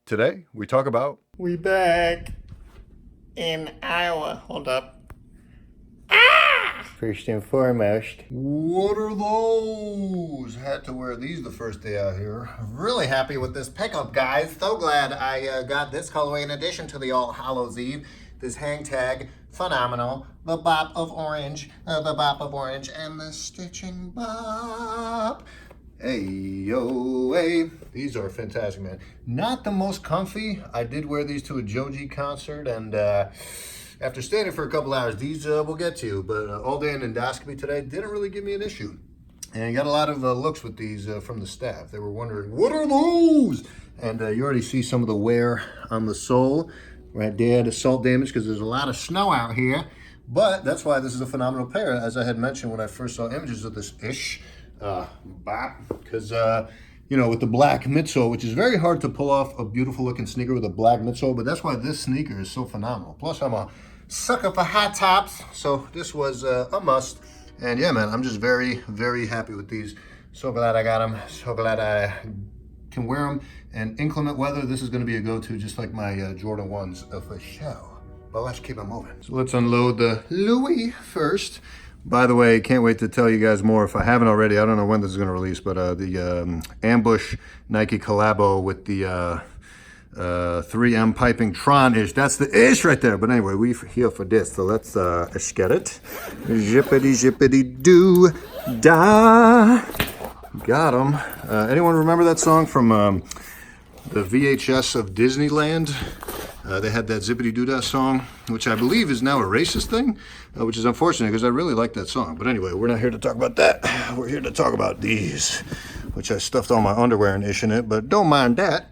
Today, we talk about... We back in Iowa. Hold up. First and foremost, What are those? Had to wear these the first day out here. really happy with this pickup, guys. So glad I got this colorway in addition to the All Hallows Eve. This hang tag, phenomenal. The bop of orange, and the stitching bop. Hey, yo, hey. These are fantastic, man. Not the most comfy. I did wear these to a Joji concert, and after standing for a couple hours, these we'll get to. But all day in endoscopy today didn't really give me an issue. And got a lot of looks with these from the staff. They were wondering, what are those? And you already see some of the wear on the sole right there, the salt damage, because there's a lot of snow out here. But that's why this is a phenomenal pair, as I had mentioned when I first saw images of this ish. Because you know, with the black midsole, which is very hard to pull off a beautiful looking sneaker with a black midsole, but that's why this sneaker is so phenomenal. Plus I'm a sucker for high tops, so this was a must. And yeah, man, I'm just very, very happy with these. So glad I got them, so glad I can wear them. And inclement weather, this is going to be a go-to, just like my Jordan 1s for show. But let's keep it moving. So let's unload the Louis first. By the way, can't wait to tell you guys more. If I haven't already, I don't know when this is going to release, but the Ambush Nike collabo with the 3M piping Tron-ish. That's the ish right there. But anyway, we're here for this, so let's get it. Zippity doo da. Got them. Anyone remember that song from the VHS of Disneyland? They had that Zippity Doo Dah song, which I believe is now a racist thing, which is unfortunate because I really like that song. But anyway, we're not here to talk about that. We're here to talk about these, which I stuffed all my underwear and ish in it, but don't mind that.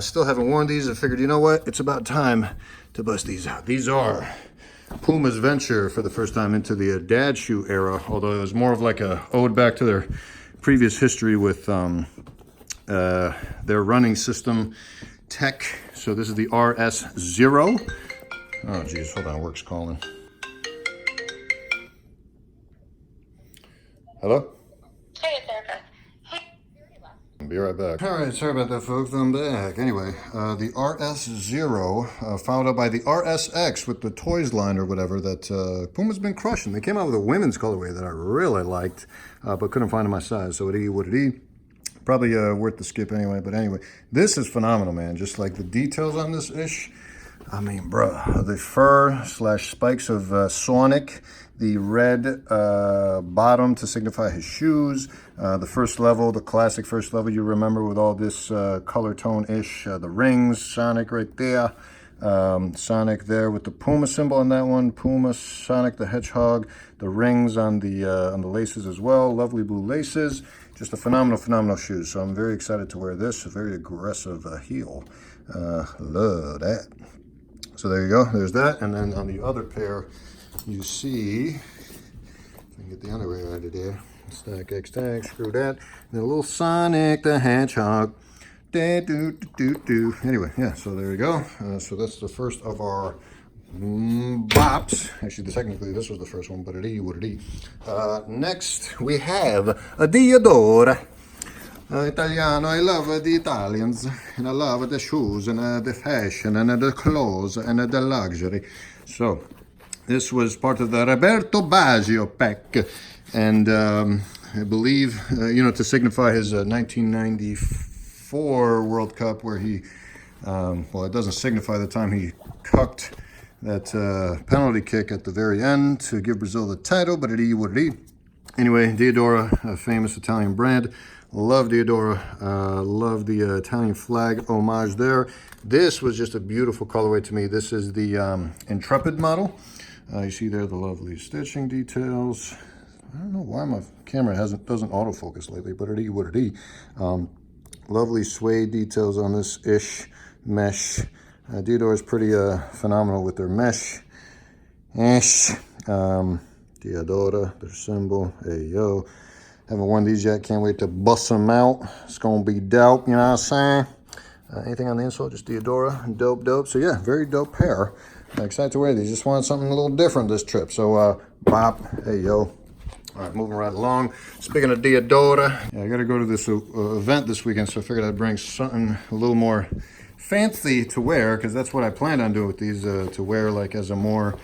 Still haven't worn these. I figured, you know what? It's about time to bust these out. These are Puma's venture for the first time into the dad shoe era, although it was more of like a ode back to their previous history with their running system tech. So this is the RSZero. Oh geez, hold on, work's calling. Hello? Hey, it's Erica. Hey. I'll be right back. All right, sorry about that, folks. I'm back. Anyway, the RSZero, followed up by the RSX with the toys line or whatever that Puma's been crushing. They came out with a women's colorway that I really liked, but couldn't find in my size. So what it is. Probably worth the skip anyway, but anyway, this is phenomenal, man. Just like the details on this ish. I mean, bruh, the fur / spikes of Sonic, the red bottom to signify his shoes, the first level, the classic first level you remember with all this color tone ish, the rings, Sonic right there, Sonic there with the Puma symbol on that one, Puma, Sonic the Hedgehog, the rings on the laces as well, lovely blue laces. Just a phenomenal shoe. So I'm very excited to wear this. A very aggressive heel. Love that. So there you go. There's that. And then on the other pair, you see, if I can get the underwear out of there. Stack X tag, screw that. And a little Sonic the Hedgehog. Anyway, yeah, so there you go. So that's the first of our bops. Actually, technically this was the first one, but it is what it is. Next we have a Diadora. Italiano, I love the Italians, and I love the shoes, and the fashion, and the clothes, and the luxury. So this was part of the Roberto Baggio pack, and I believe, you know, to signify his 1994 World Cup, where he, well, it doesn't signify the time he cucked that penalty kick at the very end to give Brazil the title, but it is what it is. Anyway, Diadora, a famous Italian brand. Love Diadora. Love the Italian flag homage there. This was just a beautiful colorway to me. This is the Intrepid model. You see there the lovely stitching details. I don't know why my camera doesn't autofocus lately, but it is what it is. Lovely suede details on this ish mesh. Diadora is pretty phenomenal with their mesh. Diadora, their symbol. Hey, yo. Haven't worn these yet. Can't wait to bust them out. It's going to be dope, you know what I'm saying? Anything on the insole, just Diadora. Dope. So, yeah, very dope pair. Excited to wear these. Just wanted something a little different this trip. So, bop. Hey, yo. All right, moving right along. Speaking of Diadora, yeah, I got to go to this event this weekend, so I figured I'd bring something a little more fancy to wear, because that's what I planned on doing with these, to wear like as a more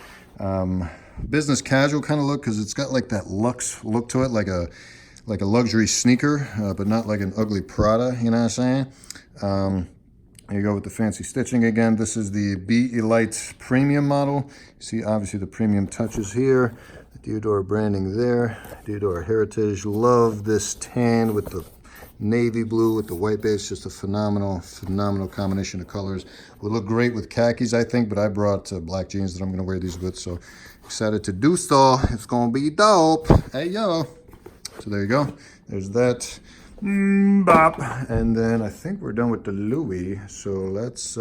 business casual kind of look, because it's got like that luxe look to it, like a luxury sneaker, but not like an ugly Prada, you know what I'm saying? Here you go with the fancy stitching again. This is the Alights premium model. You see obviously the premium touches here, the Diadora branding there, Diadora heritage. Love this tan with the navy blue with the white base. Just a phenomenal combination of colors. Would look great with khakis, I think, but I brought black jeans that I'm gonna wear these with, so excited to do so. It's gonna be dope. Hey yo. So there you go. There's that. Bop. And then I think we're done with the Louis. So let's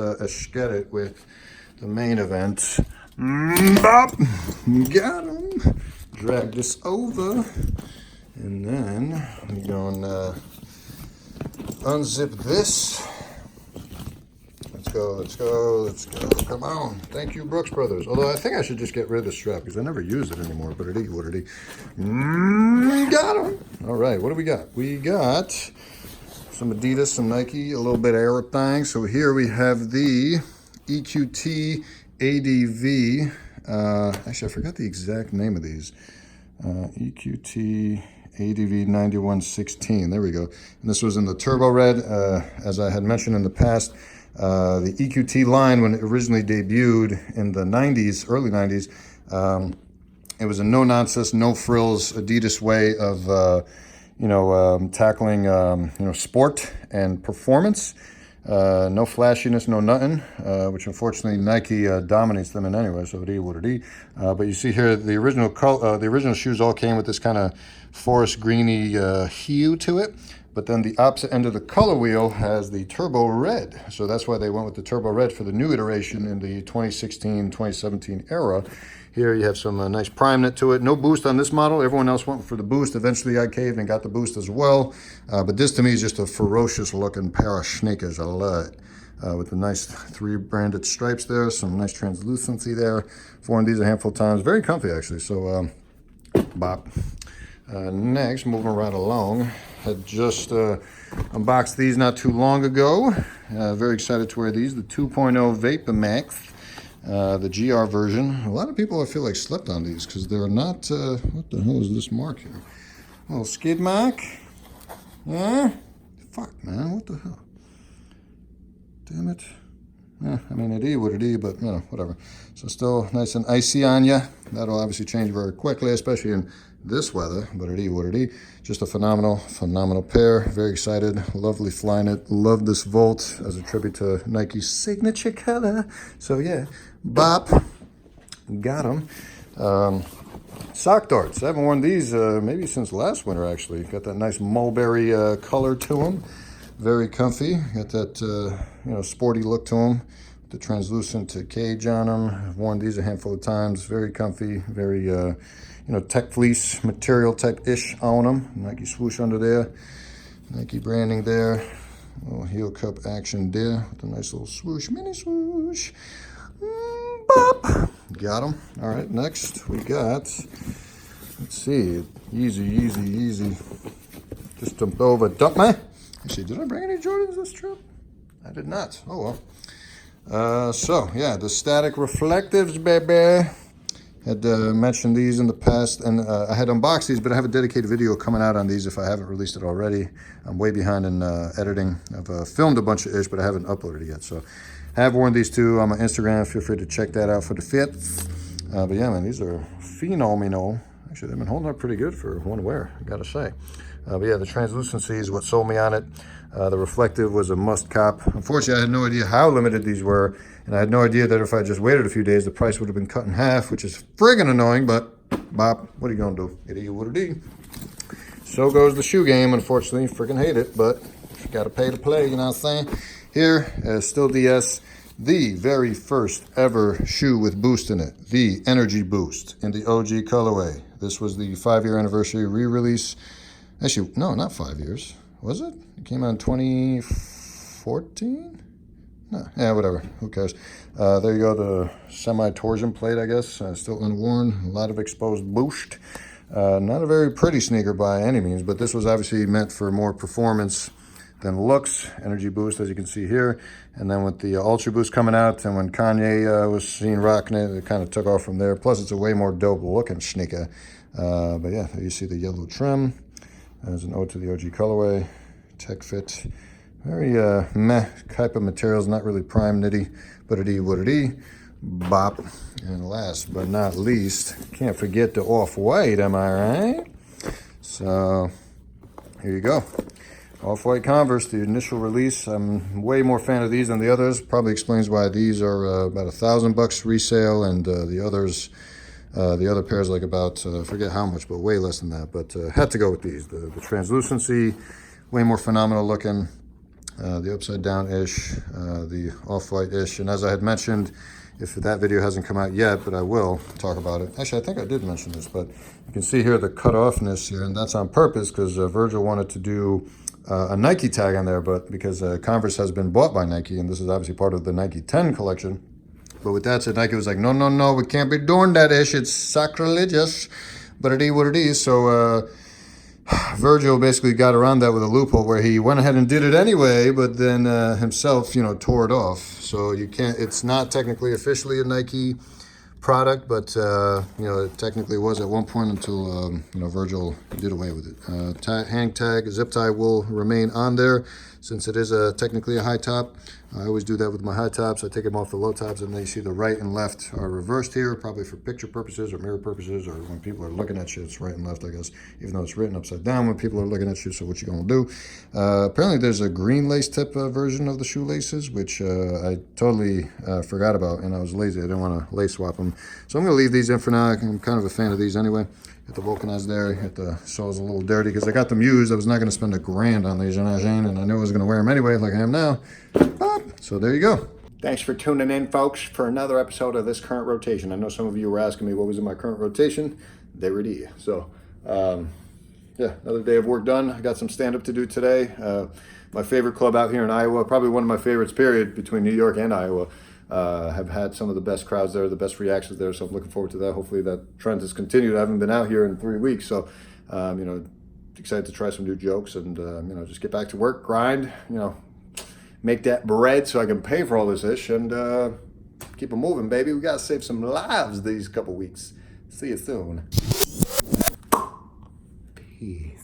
get it with the main event. Bop. Got him. Drag this over. And then we're going to unzip this. Let's go. Come on. Thank you, Brooks Brothers. Although I think I should just get rid of the strap because I never use it anymore. But what it is. Got him. All right, what do we got? We got some Adidas, some Nike, a little bit of everything. So here we have the EQT ADV. Actually, I forgot the exact name of these. EQT ADV 9116. There we go. And this was in the turbo red, as I had mentioned in the past. The EQT line, when it originally debuted in the 90s, early 90s, it was a no-nonsense, no-frills Adidas way of, tackling, sport and performance. No flashiness, no nothing, which unfortunately Nike dominates them in anyway, so it is what it is. But you see here, the original shoes all came with this kind of forest greeny hue to it. But then the opposite end of the color wheel has the turbo red. So that's why they went with the turbo red for the new iteration in the 2016, 2017 era. Here you have some nice prime knit to it. No boost on this model. Everyone else went for the boost. Eventually I caved and got the boost as well. But this to me is just a ferocious looking pair of sneakers. I love it. With the nice 3 branded stripes there. Some nice translucency there. I've worn these a handful of times. Very comfy actually. So bop. Next, moving right along. Had just unboxed these not too long ago. Very excited to wear these. The 2.0 vapormax, the GR version. A lot of people I feel like slept on these because they're not, what the hell is this mark here? A little skid mark? Yeah? Fuck, man, what the hell? Damn it. Yeah, I mean, it is what it is, but, whatever. So still nice and icy on you. That'll obviously change very quickly, especially in this weather, but it is what it is. Just a phenomenal pair. Very excited. Lovely flying it. Love this Volt as a tribute to Nike's signature color. So, yeah, bop. Got them. Sock darts. I haven't worn these maybe since last winter, actually. Got that nice mulberry color to them. Very comfy. Got that, sporty look to them. The translucent cage on them. I've worn these a handful of times. Very comfy. Very, tech fleece material type-ish on them. Nike swoosh under there. Nike branding there. A little heel cup action there with a nice little swoosh, mini swoosh. Bop. Got them. All right, next we got, let's see, Yeezy. Just dumped over. Dump me. Actually, did I bring any Jordans this trip? I did not. Oh well. So yeah, the static reflectives, baby. Had mentioned these in the past, and I had unboxed these, but I have a dedicated video coming out on these if I haven't released it already. I'm way behind in editing. I've filmed a bunch of ish, but I haven't uploaded it yet. So I have worn these too on my Instagram. Feel free to check that out for the fits. But yeah, man, these are phenomenal. Actually, they've been holding up pretty good for one wear, I gotta say. But yeah, the translucency is what sold me on it. The reflective was a must cop. Unfortunately, I had no idea how limited these were, and I had no idea that if I just waited a few days, the price would have been cut in half, which is friggin' annoying, but bop, what are you gonna do? It is what it is. So goes the shoe game, unfortunately. Friggin' hate it, but you gotta pay to play, you know what I'm saying? Here, still DS, the very first ever shoe with boost in it, the Energy Boost in the OG colorway. This was the 5-year anniversary re-release. Actually, no, not 5 years. Was it? It came out in 2014? No, yeah, whatever. Who cares? There you go, the semi-torsion plate, I guess. Still unworn. A lot of exposed boost. Not a very pretty sneaker by any means, but this was obviously meant for more performance than looks. Energy boost, as you can see here. And then with the Ultra Boost coming out, and when Kanye was seen rocking it, it kind of took off from there. Plus, it's a way more dope looking sneaker. But yeah, you see the yellow trim. As an ode to the OG colorway. Tech fit. Very meh type of materials, not really prime nitty, but it is what it is. Bop. And last but not least, can't forget the OffWhite, am I right? So, here you go. OffWhite Converse, the initial release. I'm way more fan of these than the others. Probably explains why these are about $1,000 resale, and the others, the other pairs like about, I forget how much, but way less than that. But had to go with these. The translucency, way more phenomenal looking. The upside down-ish, the off-white-ish. And as I had mentioned, if that video hasn't come out yet, but I will talk about it. Actually, I think I did mention this, but you can see here the cut-offness here, and that's on purpose because Virgil wanted to do a Nike tag on there, but because Converse has been bought by Nike, and this is obviously part of the Nike 10 collection. But with that said, Nike was like, no, no, no, we can't be doing that-ish. It's sacrilegious, but it is what it is. So Virgil basically got around that with a loophole where he went ahead and did it anyway, but then himself, tore it off. So you can't, it's not technically officially a Nike product, but it technically was at one point until Virgil did away with it. Hang tag, zip tie will remain on there since it is technically a high top. I always do that with my high tops. I take them off the low tops, and then you see the right and left are reversed here, probably for picture purposes or mirror purposes, or when people are looking at you, it's right and left, I guess, even though it's written upside down when people are looking at you. So what you gonna do? Apparently there's a green lace tip version of the shoelaces, which I totally forgot about, and I was lazy. I didn't want to lace swap them. So I'm gonna leave these in for now. I'm kind of a fan of these anyway. Get the vulcanized there, get the soles a little dirty because I got them used. I was not going to spend $1,000 on these, and I knew I was going to wear them anyway, like I am now. So there you go. Thanks for tuning in, folks, for another episode of this current rotation. I know some of you were asking me what was in my current rotation. There it is. So, yeah, another day of work done. I got some stand-up to do today. My favorite club out here in Iowa, probably one of my favorites, period, between New York and Iowa. Have had some of the best crowds there, the best reactions there, so I'm looking forward to that. Hopefully that trend has continued. I haven't been out here in 3 weeks, so excited to try some new jokes and just get back to work, grind, make that bread so I can pay for all this ish and keep it moving, baby. We gotta save some lives these couple weeks. See you soon. Peace.